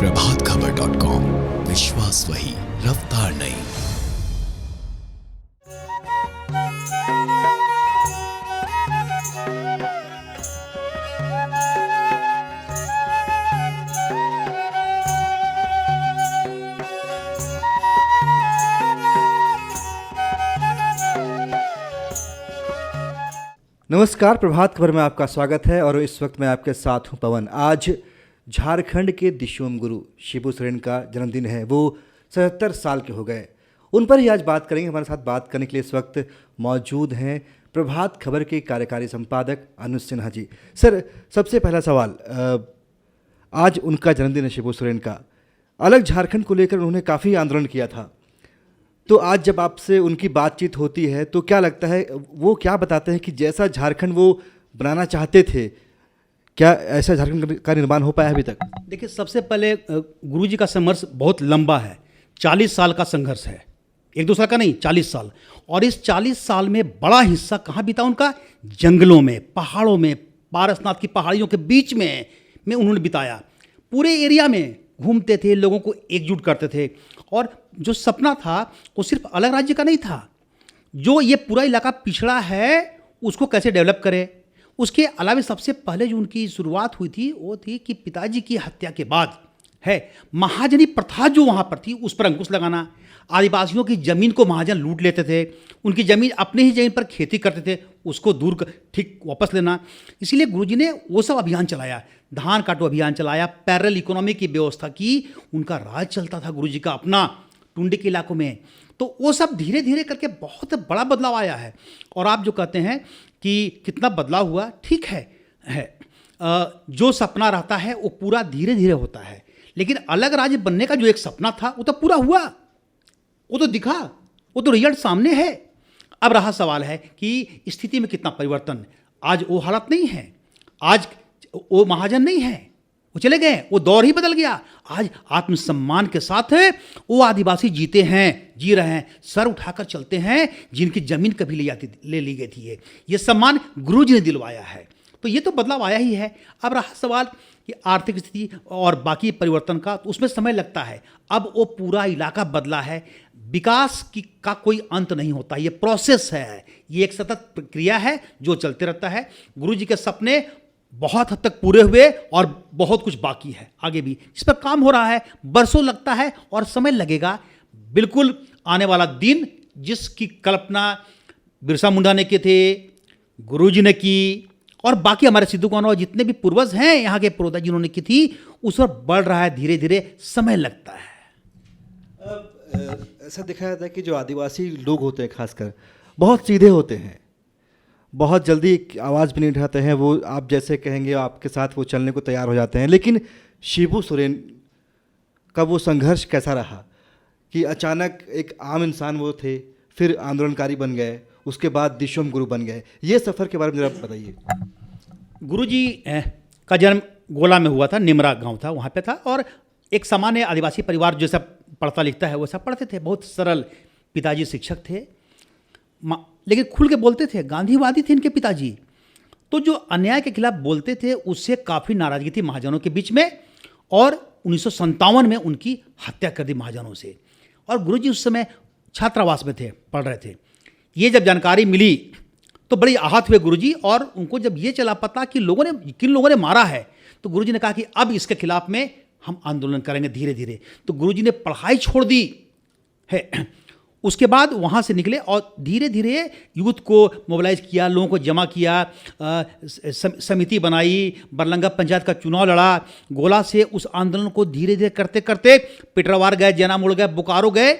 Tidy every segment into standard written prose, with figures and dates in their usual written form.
प्रभातखबर.com, विश्वास वही, रफ्तार नहीं। नमस्कार, प्रभात खबर में आपका स्वागत है और इस वक्त मैं आपके साथ हूं पवन। आज झारखंड के दिशोम गुरु शिबू सोरेन का जन्मदिन है। वो 77 साल के हो गए। उन पर ही आज बात करेंगे। हमारे साथ बात करने के लिए इस वक्त मौजूद हैं प्रभात खबर के कार्यकारी संपादक अनुज सिन्हा जी। सर, सबसे पहला सवाल, आज उनका जन्मदिन है शिबू सोरेन का। अलग झारखंड को लेकर उन्होंने काफ़ी आंदोलन किया था, तो आज जब आपसे उनकी बातचीत होती है तो क्या लगता है, वो क्या बताते हैं कि जैसा झारखंड वो बनाना चाहते थे, क्या ऐसा झारखंड का निर्माण हो पाया अभी तक? देखिए, सबसे पहले गुरुजी का संघर्ष बहुत लंबा है। 40 साल का संघर्ष है, एक दूसरा का नहीं, 40 साल। और इस 40 साल में बड़ा हिस्सा कहाँ बीता उनका? जंगलों में, पहाड़ों में, पारसनाथ की पहाड़ियों के बीच में उन्होंने बिताया। पूरे एरिया में घूमते थे, लोगों को एकजुट करते थे। और जो सपना था वो सिर्फ अलग राज्य का नहीं था, जो ये पूरा इलाका पिछड़ा है उसको कैसे डेवलप करे। उसके अलावा सबसे पहले जो उनकी शुरुआत हुई थी वो थी कि पिताजी की हत्या के बाद है महाजनी प्रथा जो वहाँ पर थी उस पर अंकुश लगाना। आदिवासियों की ज़मीन को महाजन लूट लेते थे, उनकी ज़मीन अपने ही ज़मीन पर खेती करते थे, उसको ठीक वापस लेना। इसीलिए गुरुजी ने वो सब अभियान चलाया, धान काटो अभियान चलाया, पैरेलल इकोनॉमी की व्यवस्था की। उनका राज चलता था गुरुजी का अपना टुंडी के इलाकों में। तो वो सब धीरे धीरे करके बहुत बड़ा बदलाव आया है। और आप जो कहते हैं कि कितना बदलाव हुआ, ठीक है। जो सपना रहता है वो पूरा धीरे धीरे होता है, लेकिन अलग राज्य बनने का जो एक सपना था वो तो पूरा हुआ, वो तो दिखा, वो तो रिजल्ट सामने है। अब रहा सवाल है कि स्थिति में कितना परिवर्तन। आज वो हालत नहीं है, आज वो महाजन नहीं है, वो चले गए, वो दौर ही बदल गया। आज आत्मसम्मान के साथ वो आदिवासी जीते हैं, जी रहे हैं, सर उठाकर चलते हैं, जिनकी जमीन कभी ले ली गई थी। ये सम्मान गुरुजी ने दिलवाया है। तो ये तो बदलाव आया ही है। अब रहा सवाल कि आर्थिक स्थिति और बाकी परिवर्तन का, तो उसमें समय लगता है। अब वो पूरा इलाका बदला है। विकास का कोई अंत नहीं होता, ये प्रोसेस है, ये एक सतत प्रक्रिया है जो चलते रहता है। गुरुजी के सपने बहुत हद तक पूरे हुए और बहुत कुछ बाकी है आगे भी, इस पर काम हो रहा है। बरसों लगता है और समय लगेगा। बिल्कुल आने वाला दिन जिसकी कल्पना बिरसा मुंडा ने की थे, गुरुजी ने की, और बाकी हमारे सिद्धू कान्हू जितने भी पूर्वज हैं यहाँ के पूर्वज जिन्होंने की थी, उस पर बढ़ रहा है धीरे धीरे, समय लगता है। ऐसा देखा जाता है कि जो आदिवासी लोग होते हैं खासकर बहुत सीधे होते हैं, बहुत जल्दी आवाज़ भी नहीं उठाते हैं। वो आप जैसे कहेंगे आपके साथ वो चलने को तैयार हो जाते हैं। लेकिन शिबू सोरेन का वो संघर्ष कैसा रहा कि अचानक एक आम इंसान वो थे, फिर आंदोलनकारी बन गए, उसके बाद दिशोम गुरु बन गए। ये सफ़र के बारे में जरा बताइए। गुरुजी का जन्म गोला में हुआ था, निमरा गांव था, वहाँ पे था। और एक सामान्य आदिवासी परिवार जैसा पढ़ता लिखता है वैसा पढ़ते थे। बहुत सरल, पिताजी शिक्षक थे, लेकिन खुल के बोलते थे, गांधीवादी थे इनके पिताजी। तो जो अन्याय के खिलाफ बोलते थे उससे काफ़ी नाराज़गी थी महाजनों के बीच में, और 1957 में उनकी हत्या कर दी महाजनों से। और गुरुजी उस समय छात्रावास में थे, पढ़ रहे थे। ये जब जानकारी मिली तो बड़ी आहत हुए गुरुजी, और उनको जब ये चला पता कि किन लोगों ने मारा है, तो गुरुजी ने कहा कि अब इसके खिलाफ में हम आंदोलन करेंगे धीरे धीरे। तो गुरुजी ने पढ़ाई छोड़ दी है। उसके बाद वहाँ से निकले और धीरे धीरे यूथ को मोबिलाइज किया, लोगों को जमा किया, समिति बनाई, बरलंगा पंचायत का चुनाव लड़ा। गोला से उस आंदोलन को धीरे धीरे करते करते पिटरावार गए, जैनामोड़ गए, बोकारो गए,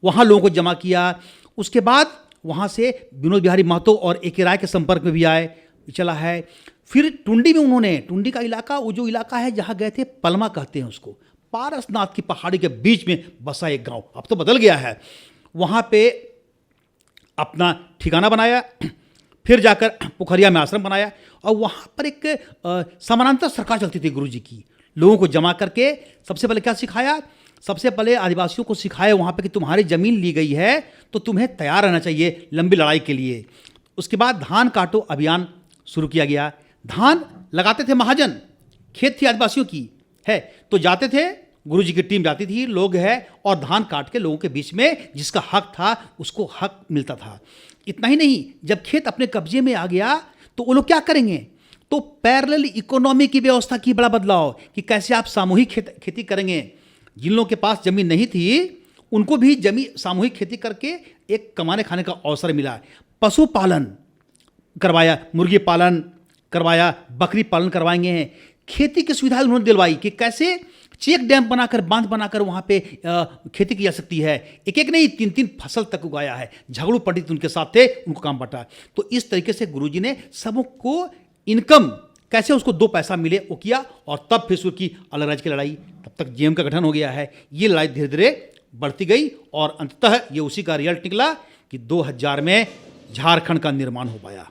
वहाँ लोगों को जमा किया। उसके बाद वहाँ से विनोद बिहारी महतो और ए के राय के संपर्क में भी आए, चला है। फिर टुंडी में उन्होंने, टुंडी का इलाका, वो जो इलाका है जहाँ गए थे, पलमा कहते हैं उसको, पारसनाथ की पहाड़ी के बीच में बसा एक गाँव, अब तो बदल गया है। वहाँ पे अपना ठिकाना बनाया, फिर जाकर पोखरिया में आश्रम बनाया, और वहाँ पर एक समानांतर सरकार चलती थी गुरुजी की। लोगों को जमा करके सबसे पहले क्या सिखाया? सबसे पहले आदिवासियों को सिखाया वहाँ पे कि तुम्हारी ज़मीन ली गई है तो तुम्हें तैयार रहना चाहिए लंबी लड़ाई के लिए। उसके बाद धान काटो अभियान शुरू किया गया। धान लगाते थे महाजन, खेत थी आदिवासियों की है, तो जाते थे गुरुजी की टीम जाती थी, लोग है, और धान काट के लोगों के बीच में जिसका हक था उसको हक मिलता था। इतना ही नहीं, जब खेत अपने कब्जे में आ गया तो वो लोग क्या करेंगे, तो पैरेलल इकोनॉमी की व्यवस्था की बड़ा बदलाव कि कैसे आप सामूहिक खेती करेंगे। जिन लोगों के पास जमीन नहीं थी उनको भी जमीन सामूहिक खेती करके एक कमाने खाने का अवसर मिला। पशुपालन करवाया, मुर्गी पालन करवाया, बकरी पालन करवाएंगे। खेती की सुविधा उन्होंने दिलवाई कि कैसे चेक डैम बनाकर, बांध बनाकर वहाँ पे खेती की जा सकती है। एक एक नहीं, 3-3 फसल तक उगाया है। झगड़ू पंडित उनके साथ थे, उनको काम बटा। तो इस तरीके से गुरुजी ने सबको इनकम कैसे उसको 2 पैसा मिले वो किया, और तब फिर शुरू की अलग राज्य की लड़ाई। तब तक जेएम का गठन हो गया है। ये लड़ाई धीरे धीरे बढ़ती गई और अंततः ये उसी का रिजल्ट निकला कि 2000 में झारखंड का निर्माण हो पाया।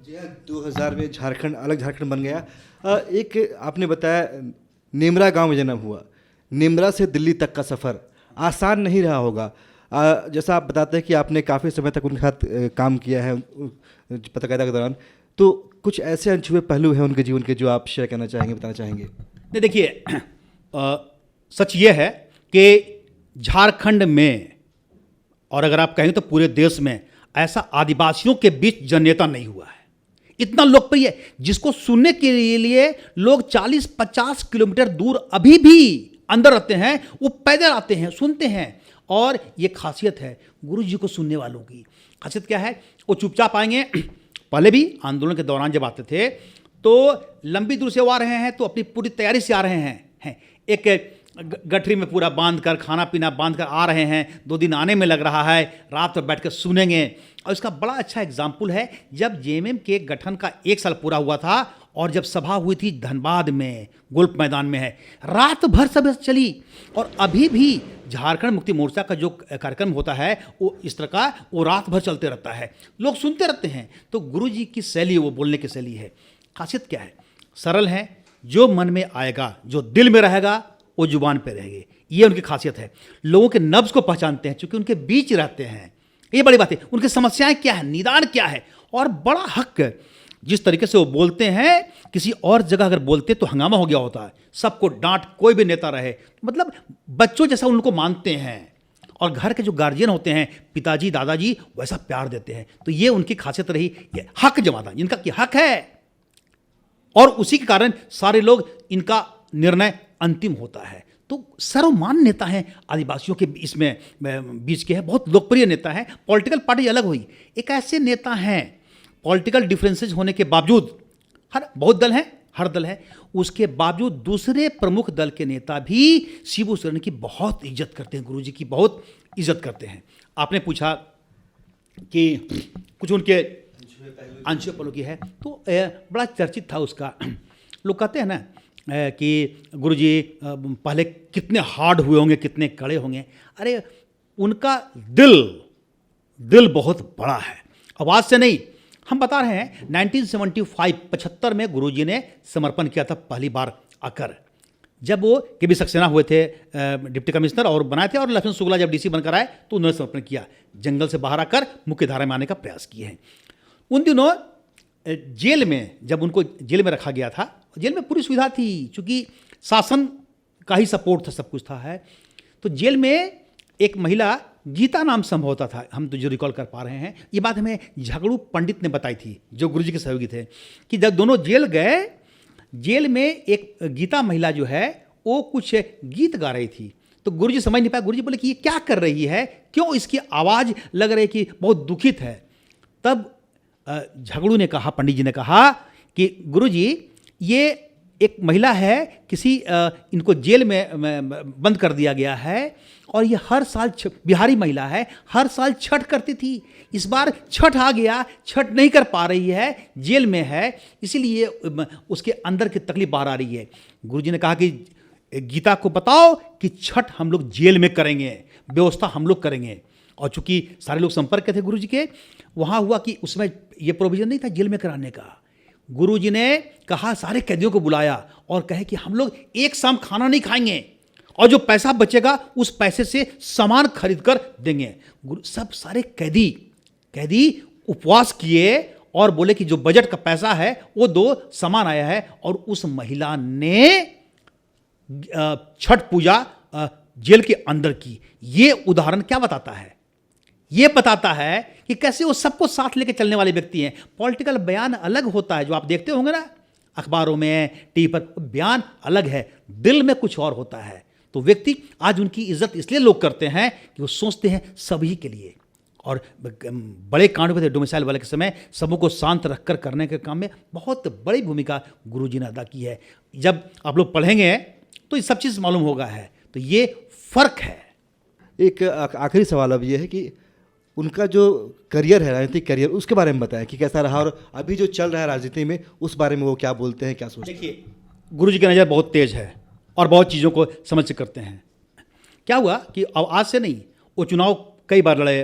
जी हाँ, 2000 में झारखंड, अलग झारखंड बन गया। एक आपने बताया नेमरा गांव में जन्म हुआ। नेमरा से दिल्ली तक का सफ़र आसान नहीं रहा होगा। जैसा आप बताते हैं कि आपने काफ़ी समय तक उनके साथ काम किया है पत्रकारिता के दौरान, तो कुछ ऐसे अनछुए पहलू हैं उनके जीवन के जो आप शेयर करना चाहेंगे, बताना चाहेंगे? नहीं, देखिए, सच ये है कि झारखंड में, और अगर आप कहें तो पूरे देश में, ऐसा आदिवासियों के बीच जननेता नहीं हुआ है। इतना लोकप्रिय, जिसको सुनने के लिए लोग 40-50 किलोमीटर दूर अभी भी अंदर रहते हैं, वो पैदल आते हैं, सुनते हैं। और ये खासियत है गुरु जी को सुनने वालों की। खासियत क्या है, वो चुपचाप आएंगे। पहले भी आंदोलन के दौरान जब आते थे तो लंबी दूर से वो आ रहे हैं तो अपनी पूरी तैयारी से आ रहे हैं। एक गठरी में पूरा बांध कर, खाना पीना बांध कर आ रहे हैं। 2 दिन आने में लग रहा है, रात पर बैठ कर सुनेंगे। और इसका बड़ा अच्छा एग्जाम्पल है, जब जेएमएम के गठन का 1 साल पूरा हुआ था और जब सभा हुई थी धनबाद में, गोल्फ मैदान में है, रात भर सभा चली। और अभी भी झारखंड मुक्ति मोर्चा का जो कार्यक्रम होता है वो इस तरह का, वो रात भर चलते रहता है, लोग सुनते रहते हैं। तो गुरु जी की शैली, वो बोलने की शैली है। खासियत क्या है, सरल है, जो मन में आएगा, जो दिल में रहेगा वो जुबान पे रहेगी। ये उनकी खासियत है। लोगों के नब्ज को पहचानते हैं क्योंकि उनके बीच रहते हैं। ये बड़ी बात है। उनकी समस्याएं क्या है, निदान क्या है, और बड़ा हक, जिस तरीके से वो बोलते हैं, किसी और जगह अगर बोलते तो हंगामा हो गया होता है। सबको डांट, कोई भी नेता रहे, मतलब बच्चों जैसा उनको मानते हैं। और घर के जो गार्जियन होते हैं, पिताजी दादाजी, वैसा प्यार देते हैं। तो ये उनकी खासियत रही। ये हक जमाता, जिनका कि हक है, और उसी के कारण सारे लोग, इनका निर्णय अंतिम होता है। तो सर्वमान्य नेता हैं, आदिवासियों के इसमें बीच के हैं, बहुत लोकप्रिय नेता हैं। पॉलिटिकल पार्टी अलग हुई, एक ऐसे नेता हैं, पॉलिटिकल डिफरेंसेस होने के बावजूद, बहुत दल हैं, हर दल है, उसके बावजूद दूसरे प्रमुख दल के नेता भी शिबू सोरेन की बहुत इज्जत करते हैं, गुरुजी की बहुत इज्जत करते हैं। आपने पूछा कि कुछ उनके अंशों पलों की है, तो बड़ा चर्चित था उसका। लोग कहते हैं ना कि गुरुजी पहले कितने हार्ड हुए होंगे, कितने कड़े होंगे। अरे उनका दिल बहुत बड़ा है, आवाज़ से नहीं। हम बता रहे हैं 1975 में गुरुजी ने समर्पण किया था पहली बार आकर, जब वो के बी सक्सेना हुए थे डिप्टी कमिश्नर और बनाए थे, और लक्ष्मण शुक्ला जब डीसी बनकर आए तो उन्होंने समर्पण किया। जंगल से बाहर आकर मुख्य धारा में आने का प्रयास किए हैं। उन दिनों जेल में, जब उनको जेल में रखा गया था, जेल में पूरी सुविधा थी, चूँकि शासन का ही सपोर्ट था, सब कुछ था है। तो जेल में एक महिला गीता नाम संभवता था, हम तो जो रिकॉल कर पा रहे हैं, ये बात हमें झगड़ू पंडित ने बताई थी, जो गुरुजी के सहयोगी थे, कि जब दोनों जेल गए, जेल में एक गीता महिला जो है वो कुछ गीत गा रही थी। तो गुरुजी समझ नहीं पाया। गुरुजी बोले कि ये क्या कर रही है, क्यों इसकी आवाज़ लग रही है कि बहुत दुखित है। तब झगड़ू ने कहा, पंडित जी ने कहा कि गुरुजी ये एक महिला है, किसी इनको जेल में बंद कर दिया गया है, और ये हर साल बिहारी महिला है, हर साल छठ करती थी। इस बार छठ आ गया, छठ नहीं कर पा रही है, जेल में है, इसीलिए उसके अंदर की तकलीफ बाहर आ रही है। गुरुजी ने कहा कि गीता को बताओ कि छठ हम लोग जेल में करेंगे, व्यवस्था हम लोग करेंगे। और चूंकि सारे लोग संपर्क थे गुरुजी के, वहाँ हुआ कि उसमें ये प्रोविजन नहीं था जेल में कराने का। गुरुजी ने कहा, सारे कैदियों को बुलाया और कहे कि हम लोग एक शाम खाना नहीं खाएंगे, और जो पैसा बचेगा उस पैसे से सामान खरीद कर देंगे। सब सारे कैदी उपवास किए और बोले कि जो बजट का पैसा है वो दो, सामान आया है। और उस महिला ने छठ पूजा जेल के अंदर की। ये उदाहरण क्या बताता है? ये बताता है कि कैसे वो सबको साथ लेके चलने वाले व्यक्ति हैं। पॉलिटिकल बयान अलग होता है, जो आप देखते होंगे ना अखबारों में, टीवी पर, बयान अलग है, दिल में कुछ और होता है। तो व्यक्ति आज उनकी इज्जत इसलिए लोग करते हैं कि वो सोचते हैं सभी के लिए। और बड़े कांड हुए थे डोमिसाइल वाले के समय, सबों को शांत रखकर करने के काम में बहुत बड़ी भूमिका गुरुजी ने अदा की है। जब आप लोग पढ़ेंगे तो ये सब चीज़ मालूम होगा है। तो ये फर्क है। एक आखिरी सवाल अब ये है कि उनका जो करियर है, राजनीतिक करियर, उसके बारे में बताएं कि कैसा रहा, और अभी जो चल रहा है राजनीति में उस बारे में वो क्या बोलते हैं, क्या सोचते हैं। देखिए, गुरुजी की नज़र बहुत तेज है और बहुत चीज़ों को समझ से करते हैं। क्या हुआ कि अब आज से नहीं, वो चुनाव कई बार लड़े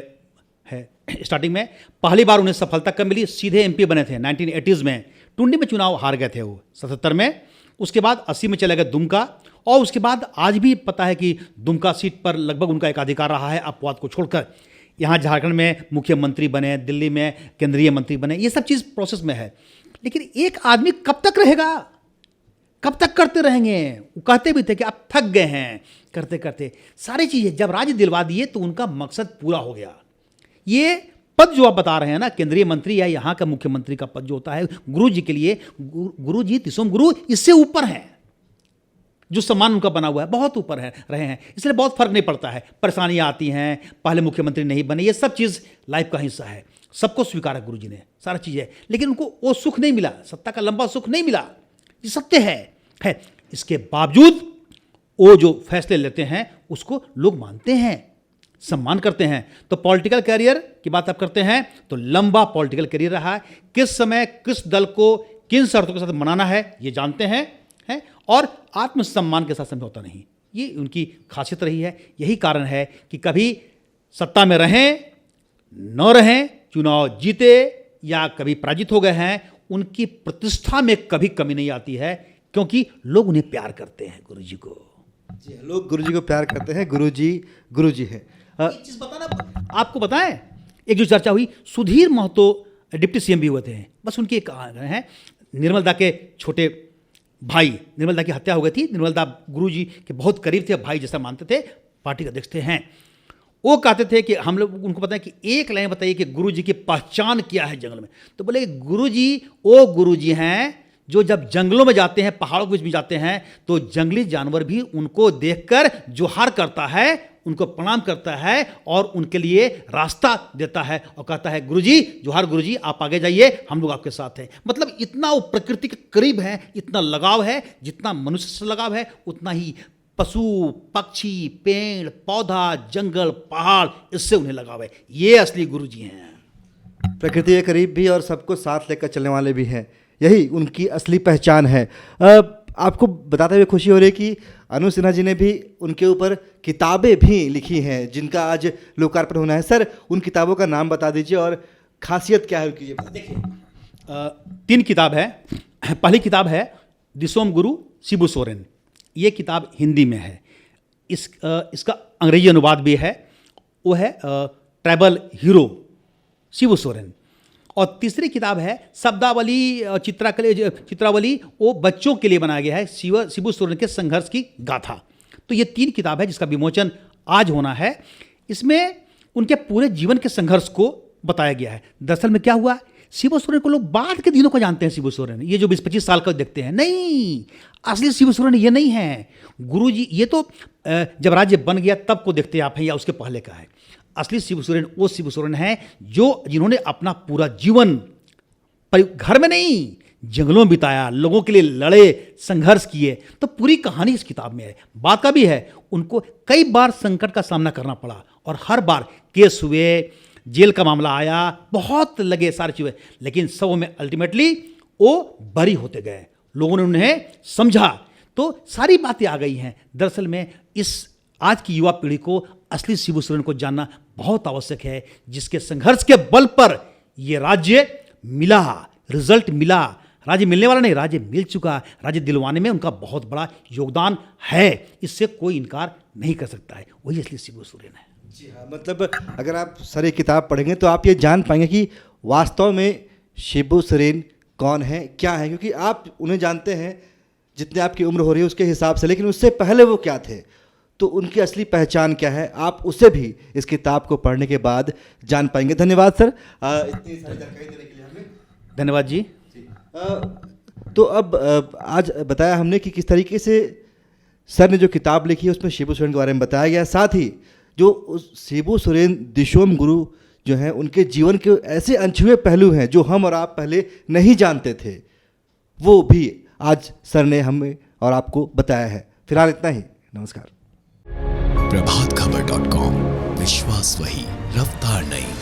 हैं। स्टार्टिंग में पहली बार उन्हें सफलता कब मिली? सीधे एमपी बने थे 1980s में। टुंडी में चुनाव हार गए थे वो 77 में। उसके बाद 80 में चले गए दुमका, और उसके बाद आज भी पता है कि दुमका सीट पर लगभग उनका एकाधिकार रहा है अपवाद को छोड़कर। यहाँ झारखंड में मुख्यमंत्री बने, दिल्ली में केंद्रीय मंत्री बने, ये सब चीज़ प्रोसेस में है। लेकिन एक आदमी कब तक रहेगा, कब तक करते रहेंगे? वो कहते भी थे कि आप थक गए हैं करते करते सारी चीज़ें। जब राज्य दिलवा दिए तो उनका मकसद पूरा हो गया। ये पद जो आप बता रहे हैं ना, केंद्रीय मंत्री या यहाँ का मुख्यमंत्री का पद जो होता है, गुरु जी के लिए, गुरु जी दिसोम गुरु इससे ऊपर हैं। जो सम्मान उनका बना हुआ है बहुत ऊपर है रहे हैं, इसलिए बहुत फर्क नहीं पड़ता है। परेशानियाँ आती हैं, पहले मुख्यमंत्री नहीं बने, ये सब चीज़ लाइफ का हिस्सा है। सबको स्वीकारा गुरु जी ने, सारा चीज़ है। लेकिन उनको वो सुख नहीं मिला, सत्ता का लंबा सुख नहीं मिला, ये सत्य है। इसके बावजूद वो जो फैसले लेते हैं उसको लोग मानते हैं, सम्मान करते हैं। तो पॉलिटिकल कैरियर की बात आप करते हैं तो लंबा पॉलिटिकल कैरियर रहा है। किस समय किस दल को किन शर्तों के साथ मनाना है ये जानते हैं, और आत्मसम्मान के साथ समझौता नहीं, ये उनकी खासियत रही है। यही कारण है कि कभी सत्ता में रहें न रहें, चुनाव जीते या कभी पराजित हो गए हैं, उनकी प्रतिष्ठा में कभी कमी नहीं आती है, क्योंकि लोग उन्हें प्यार करते हैं, गुरु जी को। जी, लोग गुरु जी को प्यार करते हैं। गुरु जी है। एक चीज़ बताना आपको बताएं, एक जो चर्चा हुई, सुधीर महतो डिप्टी सीएम भी हुए थे। बस उनकी एक कहानी है, निर्मल दा के छोटे भाई, निर्मल दा की हत्या हो गई थी। निर्मल दा गुरु जी के बहुत करीब थे, भाई जैसा मानते थे, पार्टी के अध्यक्ष थे हैं। वो कहते थे कि हम लोग, उनको पता है कि एक लाइन बताइए कि गुरु जी की पहचान क्या है जंगल में। तो बोले गुरु जी वो गुरु जी हैं जो जब जंगलों में जाते हैं, पहाड़ों के बीच में जाते हैं, तो जंगली जानवर भी उनको देखकर जोहार करता है, उनको प्रणाम करता है और उनके लिए रास्ता देता है और कहता है गुरुजी जोहार, गुरुजी आप आगे जाइए, हम लोग आपके साथ हैं। मतलब इतना वो प्रकृति के करीब है, इतना लगाव है, जितना मनुष्य से लगाव है उतना ही पशु पक्षी, पेड़ पौधा, जंगल पहाड़, इससे उन्हें लगाव है। ये असली गुरुजी हैं। प्रकृति के करीब भी और सबको साथ लेकर चलने वाले भी हैं, यही उनकी असली पहचान है। आपको बताते हुए खुशी हो रही है कि अनुज सिन्हा जी ने भी उनके ऊपर किताबें भी लिखी हैं जिनका आज लोकार्पण होना है। सर, उन किताबों का नाम बता दीजिए और खासियत क्या है उनकी, ये बता दीजिए। 3 किताब है। पहली किताब है दिसोम गुरु शिबू सोरेन, ये किताब हिंदी में है। इसका अंग्रेजी अनुवाद भी है, वो है ट्राइबल हीरो शिबू सोरेन। और तीसरी किताब है शब्दावली चित्रावली, वो बच्चों के लिए बनाया गया है, शिबू सोरेन के संघर्ष की गाथा। तो ये 3 किताब है जिसका विमोचन आज होना है। इसमें उनके पूरे जीवन के संघर्ष को बताया गया है। दरअसल में क्या हुआ, शिबू सोरेन को लोग बाद के दिनों को जानते हैं। शिबू सोरेन ये जो 20-25 साल का देखते हैं, नहीं, असली शिबू सोरेन ये नहीं है। गुरु जी ये तो जब राज्य बन गया तब को देखते आप हैं या उसके पहले का है। असली शिबू सोरेन वो शिबू सोरेन है जिन्होंने अपना पूरा जीवन घर में नहीं, जंगलों में बिताया, लोगों के लिए लड़े, संघर्ष किए। तो पूरी कहानी इस किताब में है। बात का भी है, उनको कई बार संकट का सामना करना पड़ा और हर बार केस हुए, जेल का मामला आया, बहुत लगे सारी चीज़ें, लेकिन सब में अल्टीमेटली वो बरी होते गए। लोगों ने उन्हें समझा, तो सारी बातें आ गई हैं। दरअसल में इस आज की युवा पीढ़ी को असली शिबू सोरेन को जानना बहुत आवश्यक है, जिसके संघर्ष के बल पर ये राज्य मिला, रिजल्ट मिला। राज्य मिलने वाला नहीं, राज्य मिल चुका। राज्य दिलवाने में उनका बहुत बड़ा योगदान है, इससे कोई इनकार नहीं कर सकता है। वही असली शिबू सोरेन है। जी हाँ, मतलब अगर आप सारी किताब पढ़ेंगे तो आप ये जान पाएंगे कि वास्तव में शिबू सोरेन कौन है, क्या है, क्योंकि आप उन्हें जानते हैं जितने आपकी उम्र हो रही है उसके हिसाब से, लेकिन उससे पहले वो क्या थे, तो उनकी असली पहचान क्या है, आप उसे भी इस किताब को पढ़ने के बाद जान पाएंगे। धन्यवाद सर इतनी सारी जानकारी देने के लिए हमें। धन्यवाद जी। तो अब आज बताया हमने कि किस तरीके से सर ने जो किताब लिखी है उसमें शिबू सोरेन के बारे में बताया गया, साथ ही जो उस शिबू सोरेन दिशोम गुरु जो हैं उनके जीवन के ऐसे अनछुए पहलू हैं जो हम और आप पहले नहीं जानते थे, वो भी आज सर ने हमें और आपको बताया है। फिलहाल इतना ही, नमस्कार। प्रभातखबर.com, विश्वास वही, रफ्तार नहीं।